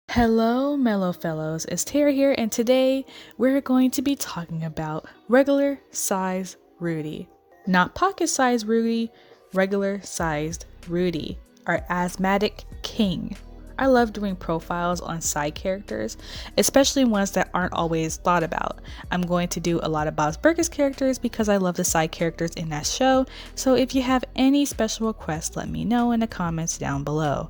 Hello, Mellow Fellows, it's Tara here, and today we're going to be talking about regular size Rudy. Not pocket size Rudy, regular sized Rudy, our asthmatic king. I love doing profiles on side characters, especially ones that aren't always thought about. I'm going to do a lot of Bob's Burgers characters because I love the side characters in that show, so if you have any special requests, let me know in the comments down below.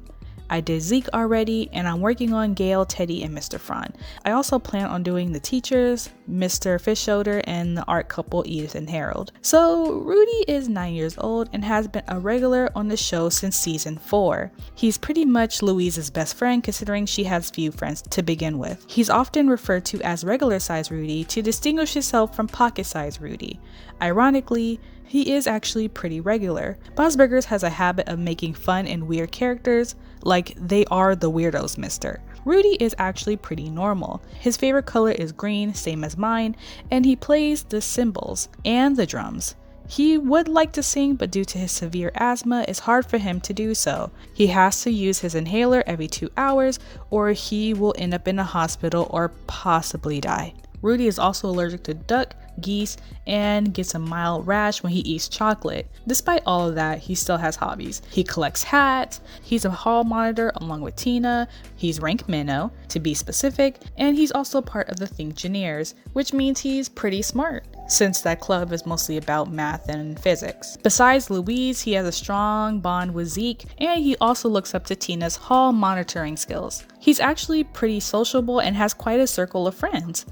I did Zeke already, and I'm working on Gail, Teddy, and Mr. Front. I also plan on doing the teachers, Mr. Fish Shoulder, and the art couple Edith and Harold. So Rudy is 9 years old and has been a regular on the show since season 4. He's pretty much Louise's best friend considering she has few friends to begin with. He's often referred to as regular size Rudy to distinguish himself from pocket size Rudy. Ironically, he is actually pretty regular. Bob's Burgers has a habit of making fun and weird characters, like they are the weirdos mister. Rudy is actually pretty normal. His favorite color is green, same as mine, and he plays the cymbals and the drums. He would like to sing, but due to his severe asthma, it's hard for him to do so. He has to use his inhaler every 2 hours, or he will end up in a hospital or possibly die. Rudy is also allergic to duck, geese, and gets a mild rash when he eats chocolate. Despite all of that, he still has hobbies. He collects hats, he's a hall monitor along with Tina, he's rank minnow, to be specific, and he's also part of the Thinkgineers, which means he's pretty smart, since that club is mostly about math and physics. Besides Louise, he has a strong bond with Zeke, and he also looks up to Tina's hall monitoring skills. He's actually pretty sociable and has quite a circle of friends.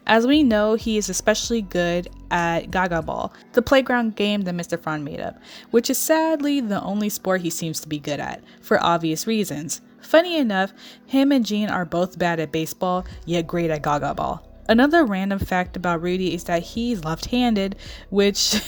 As we know, he is especially good at Gaga Ball, the playground game that Mr. Front made up, which is sadly the only sport he seems to be good at, for obvious reasons. Funny enough, him and Jean are both bad at baseball, yet great at Gaga Ball. Another random fact about Rudy is that he's left-handed, which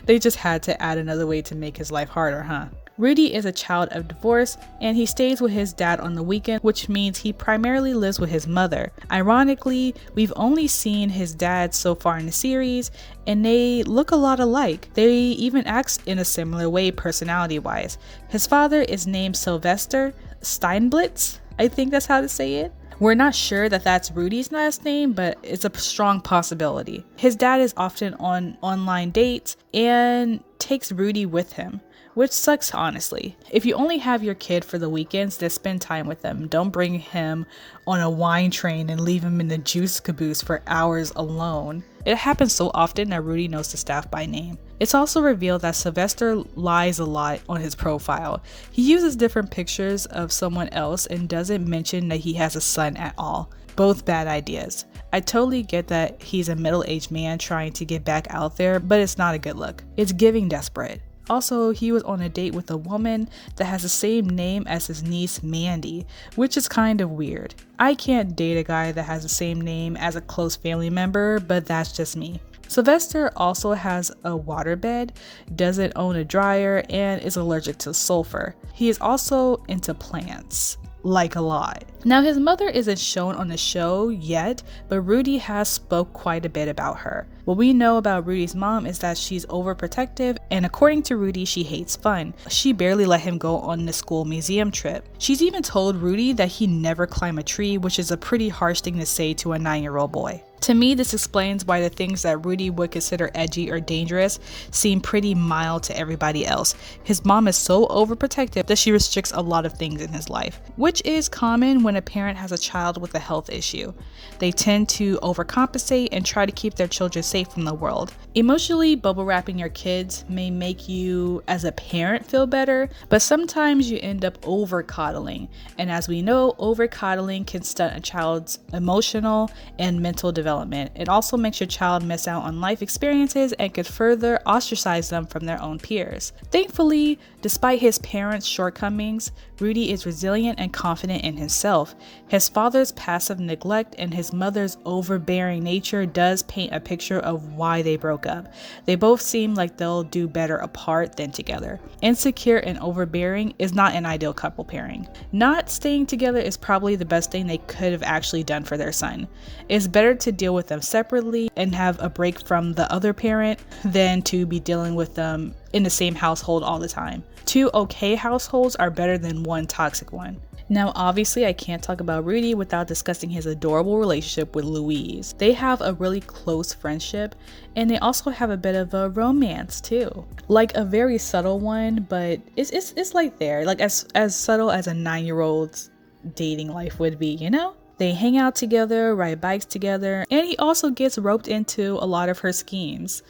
they just had to add another way to make his life harder, huh? Rudy is a child of divorce, and he stays with his dad on the weekend, which means he primarily lives with his mother. Ironically, we've only seen his dad so far in the series, and they look a lot alike. They even act in a similar way personality-wise. His father is named Sylvester Steinblitz, I think that's how to say it. We're not sure that that's Rudy's last name, but it's a strong possibility. His dad is often on online dates and takes Rudy with him, which sucks honestly. If you only have your kid for the weekends, then spend time with them. Don't bring him on a wine train and leave him in the juice caboose for hours alone. It happens so often that Rudy knows the staff by name. It's also revealed that Sylvester lies a lot on his profile. He uses different pictures of someone else and doesn't mention that he has a son at all. Both bad ideas. I totally get that he's a middle-aged man trying to get back out there, but it's not a good look. It's giving desperate. Also, he was on a date with a woman that has the same name as his niece Mandy, which is kind of weird. I can't date a guy that has the same name as a close family member, but that's just me. Sylvester also has a waterbed, doesn't own a dryer, and is allergic to sulfur. He is also into plants. Like a lot. Now his mother isn't shown on the show yet, but Rudy has spoke quite a bit about her. What we know about Rudy's mom is that she's overprotective, and according to Rudy, she hates fun. She barely let him go on the school museum trip. She's even told Rudy that he never climb a tree, which is a pretty harsh thing to say to a 9-year-old boy. To me, this explains why the things that Rudy would consider edgy or dangerous seem pretty mild to everybody else. His mom is so overprotective that she restricts a lot of things in his life, which is common when a parent has a child with a health issue. They tend to overcompensate and try to keep their children safe from the world. Emotionally bubble wrapping your kids may make you as a parent feel better, but sometimes you end up over coddling. And as we know, over coddling can stunt a child's emotional and mental development. It also makes your child miss out on life experiences and could further ostracize them from their own peers. Thankfully, despite his parents' shortcomings, Rudy is resilient and confident in himself. His father's passive neglect and his mother's overbearing nature does paint a picture of why they broke up. They both seem like they'll do better apart than together. Insecure and overbearing is not an ideal couple pairing. Not staying together is probably the best thing they could have actually done for their son. It's better to deal with them separately and have a break from the other parent than to be dealing with them in the same household all the time. 2 okay households are better than 1 toxic one. Now, obviously, I can't talk about Rudy without discussing his adorable relationship with Louise. They have a really close friendship, and they also have a bit of a romance too. Like a very subtle one, but it's like there, like as subtle as a 9-year-old's dating life would be, you know? They hang out together, ride bikes together, and he also gets roped into a lot of her schemes.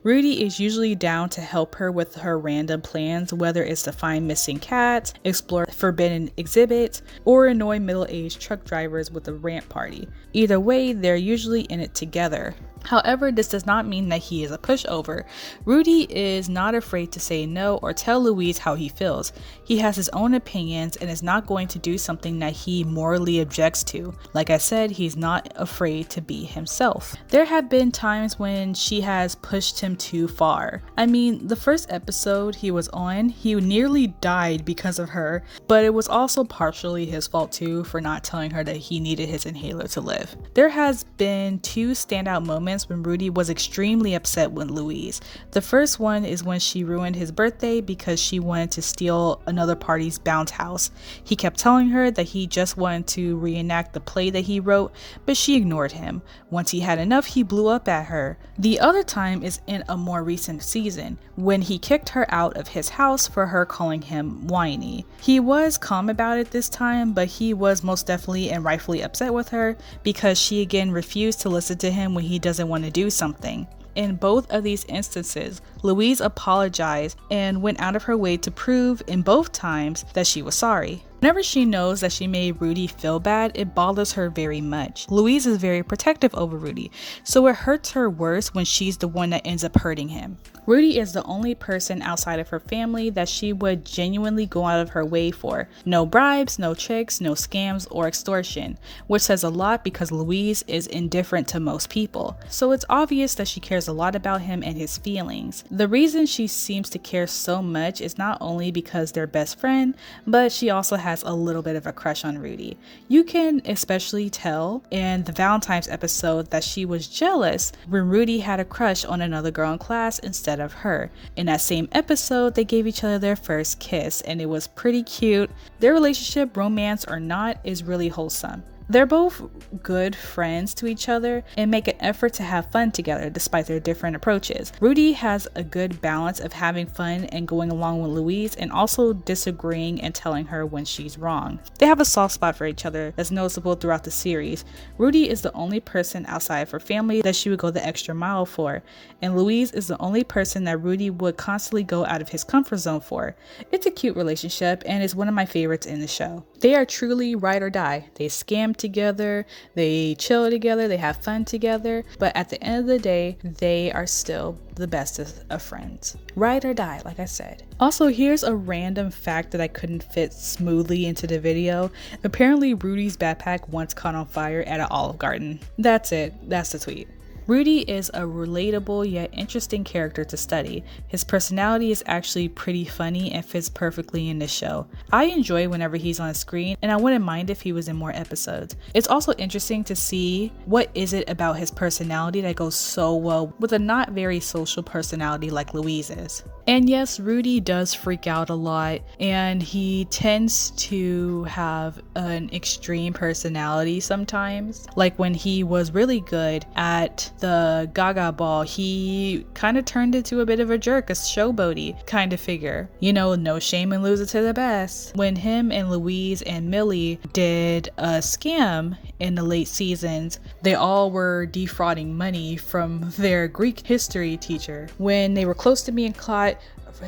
Rudy is usually down to help her with her random plans, whether it's to find missing cats, explore forbidden exhibits, or annoy middle-aged truck drivers with a rant party. Either way, they're usually in it together. However, this does not mean that he is a pushover. Rudy is not afraid to say no or tell Louise how he feels. He has his own opinions and is not going to do something that he morally objects to. Like I said, he's not afraid to be himself. There have been times when she has pushed him too far. I mean, the first episode he was on, he nearly died because of her, but it was also partially his fault too for not telling her that he needed his inhaler to live. There has been 2 standout moments when Rudy was extremely upset with Louise. The first one is when she ruined his birthday because she wanted to steal another party's bounce house. He kept telling her that he just wanted to reenact the play that he wrote, but she ignored him. Once he had enough, he blew up at her. The other time is in a more recent season, when he kicked her out of his house for her calling him whiny. He was calm about it this time, but he was most definitely and rightfully upset with her because she again refused to listen to him when he doesn't want to do something. In both of these instances, Louise apologized and went out of her way to prove in both times that she was sorry. Whenever she knows that she made Rudy feel bad, it bothers her very much. Louise is very protective over Rudy, so it hurts her worse when she's the one that ends up hurting him. Rudy is the only person outside of her family that she would genuinely go out of her way for. No bribes, no tricks, no scams or extortion, which says a lot because Louise is indifferent to most people. So it's obvious that she cares a lot about him and his feelings. The reason she seems to care so much is not only because they're best friend, but she also has a little bit of a crush on Rudy. You can especially tell in the Valentine's episode that she was jealous when Rudy had a crush on another girl in class instead of her. In that same episode, they gave each other their first kiss and it was pretty cute. Their relationship, romance or not, is really wholesome. They're both good friends to each other and make an effort to have fun together despite their different approaches. Rudy has a good balance of having fun and going along with Louise and also disagreeing and telling her when she's wrong. They have a soft spot for each other that's noticeable throughout the series. Rudy is the only person outside of her family that she would go the extra mile for, and Louise is the only person that Rudy would constantly go out of his comfort zone for. It's a cute relationship and is one of my favorites in the show. They are truly ride or die. They scam together, they chill together, they have fun together, but at the end of the day, they are still the bestest of friends. Ride or die, like I said. Also, here's a random fact that I couldn't fit smoothly into the video. Apparently, Rudy's backpack once caught on fire at an Olive Garden. That's it. That's the tweet. Rudy is a relatable yet interesting character to study. His personality is actually pretty funny and fits perfectly in this show. I enjoy whenever he's on screen and I wouldn't mind if he was in more episodes. It's also interesting to see what is it about his personality that goes so well with a not very social personality like Louise's. And yes, Rudy does freak out a lot and he tends to have an extreme personality sometimes. Like when he was really good at the Gaga Ball, he kind of turned into a bit of a jerk, a showboaty kind of figure. You know, no shame in losing to the best. When him and Louise and Millie did a scam in the late seasons, they all were defrauding money from their Greek history teacher. When they were close to being caught,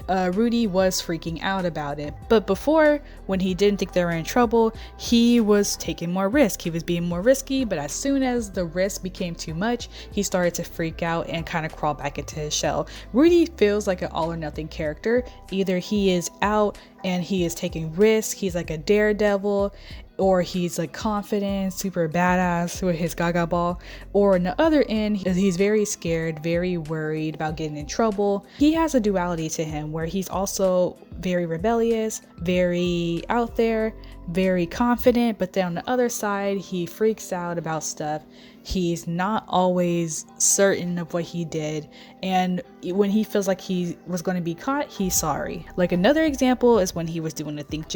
Rudy was freaking out about it. But before, when he didn't think they were in trouble, he was taking more risk. He was being more risky, but as soon as the risk became too much, he started to freak out and kind of crawl back into his shell. Rudy feels like an all or nothing character. Either he is out and he is taking risks, he's like a daredevil, or he's like confident, super badass with his Gaga Ball, or on the other end, he's very scared, very worried about getting in trouble. He has a duality to him where he's also very rebellious, very out there, very confident, but then on the other side, he freaks out about stuff. He's not always certain of what he did, and when he feels like he was going to be caught, he's sorry. Like another example is when he was doing the Think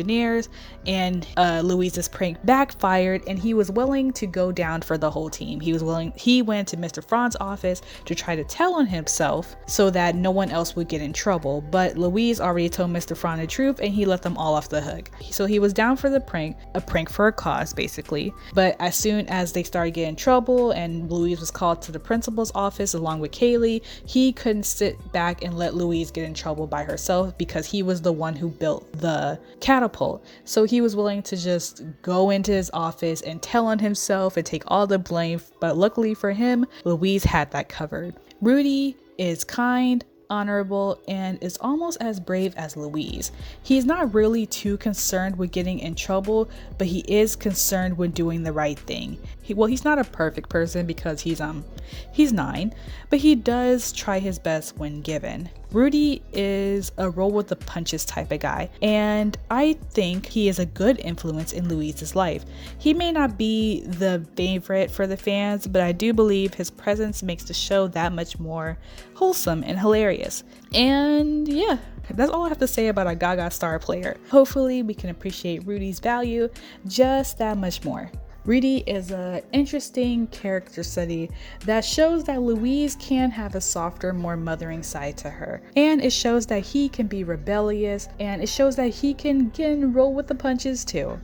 and Louise's prank backfired, and he was willing to go down for the whole team. He went to Mr. Franz's office to try to tell on himself so that no one else would get in trouble, but Louise already told Mr. Franz the truth and he let them all off the hook. So he was down for the prank, a prank for a cause basically. But as soon as they started getting in trouble and Louise was called to the principal's office along with Kaylee, he couldn't sit back and let Louise get in trouble by herself because he was the one who built the catapult. So he was willing to just go into his office and tell on himself and take all the blame, but luckily for him, Louise had that covered. Rudy is kind, honorable, and is almost as brave as Louise. He's not really too concerned with getting in trouble, but he is concerned with doing the right thing. He's not a perfect person because he's 9, but he does try his best when given. Rudy is a roll with the punches type of guy, and I think he is a good influence in Louise's life. He may not be the favorite for the fans, but I do believe his presence makes the show that much more wholesome and hilarious. And yeah, that's all I have to say about a Gaga star player. Hopefully we can appreciate Rudy's value just that much more. Rudy is an interesting character study that shows that Louise can have a softer, more mothering side to her. And it shows that he can be rebellious, and it shows that he can roll with the punches too.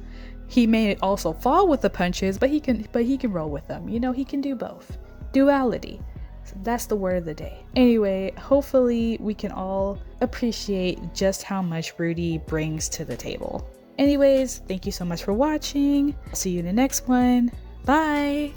He may also fall with the punches, but he can roll with them. You know, he can do both. Duality. So that's the word of the day. Anyway, hopefully we can all appreciate just how much Rudy brings to the table. Anyways, thank you so much for watching. See you in the next one. Bye.